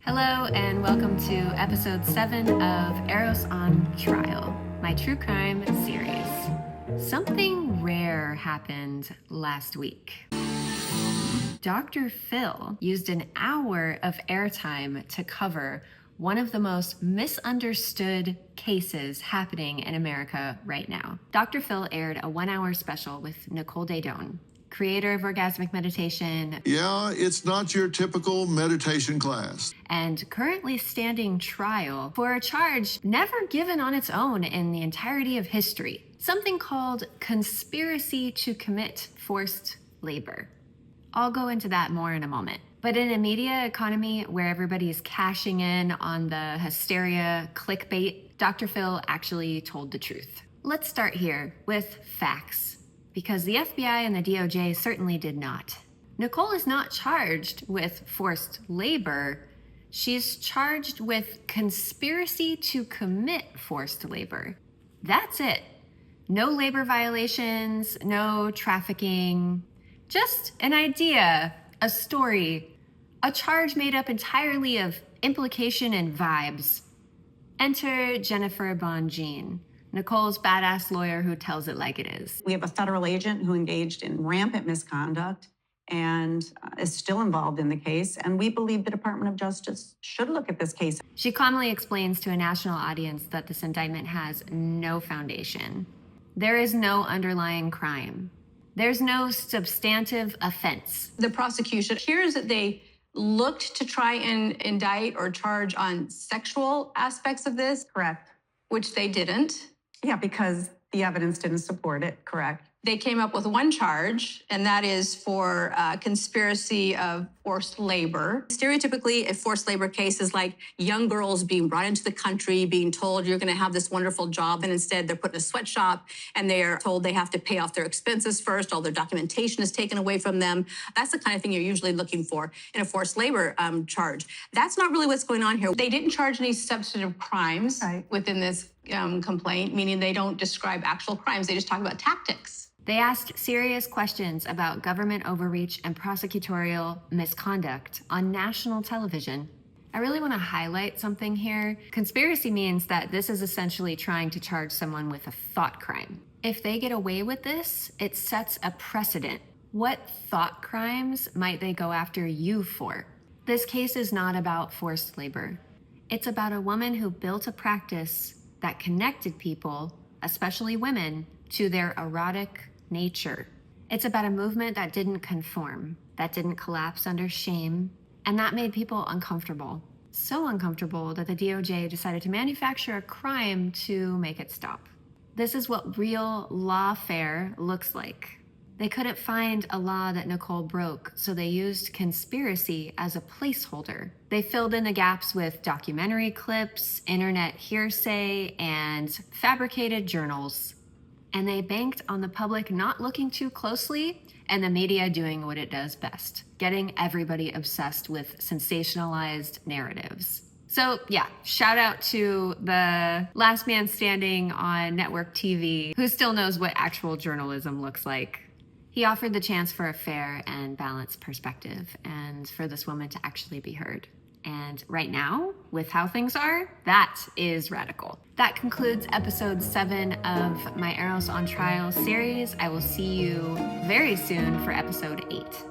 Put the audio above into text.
Hello, and welcome to episode 7 of Eros on Trial, my true crime series. Something rare happened last week. Dr. Phil used an hour of airtime to cover one of the most misunderstood cases happening in America right now. Dr. Phil aired a 1-hour special with Nicole Daedone, creator of Orgasmic Meditation. Yeah, it's not your typical meditation class. And currently standing trial for a charge never given on its own in the entirety of history. Something called conspiracy to commit forced labor. I'll go into that more in a moment. But in a media economy where everybody's cashing in on the hysteria clickbait, Dr. Phil actually told the truth. Let's start here with facts, because the FBI and the DOJ certainly did not. Nicole is not charged with forced labor. She's charged with conspiracy to commit forced labor. That's it. No labor violations, no trafficking, just an idea, a story, a charge made up entirely of implication and vibes. Enter Jennifer Bonjean, Nicole's badass lawyer who tells it like it is. We have a federal agent who engaged in rampant misconduct and is still involved in the case, and we believe the Department of Justice should look at this case. She calmly explains to a national audience that this indictment has no foundation. There is no underlying crime. There's no substantive offense. The prosecution appears that they looked to try and indict or charge on sexual aspects of this. Correct. Which they didn't. Yeah, because the evidence didn't support it. Correct. They came up with one charge, and that is for conspiracy of forced labor. Stereotypically, a forced labor case is like young girls being brought into the country, being told you're going to have this wonderful job, and instead they're put in a sweatshop, and they're told they have to pay off their expenses first. All their documentation is taken away from them. That's the kind of thing you're usually looking for in a forced labor charge. That's not really what's going on here. They didn't charge any substantive crimes within this complaint, meaning they don't describe actual crimes. They just talk about tactics. They asked serious questions about government overreach and prosecutorial misconduct on national television. I really want to highlight something here. Conspiracy means that this is essentially trying to charge someone with a thought crime. If they get away with this, it sets a precedent. What thought crimes might they go after you for? This case is not about forced labor. It's about a woman who built a practice that connected people, especially women, to their erotic nature. It's about a movement that didn't conform, that didn't collapse under shame, and that made people uncomfortable. So uncomfortable that the DOJ decided to manufacture a crime to make it stop. This is what real lawfare looks like. They couldn't find a law that Nicole broke, so they used conspiracy as a placeholder. They filled in the gaps with documentary clips, internet hearsay, and fabricated journals. And they banked on the public not looking too closely and the media doing what it does best, getting everybody obsessed with sensationalized narratives. So yeah, shout out to the last man standing on network TV who still knows what actual journalism looks like. He offered the chance for a fair and balanced perspective and for this woman to actually be heard. And right now, with how things are, that is radical. That concludes episode 7 of my Eros on Trial series. I will see you very soon for episode 8.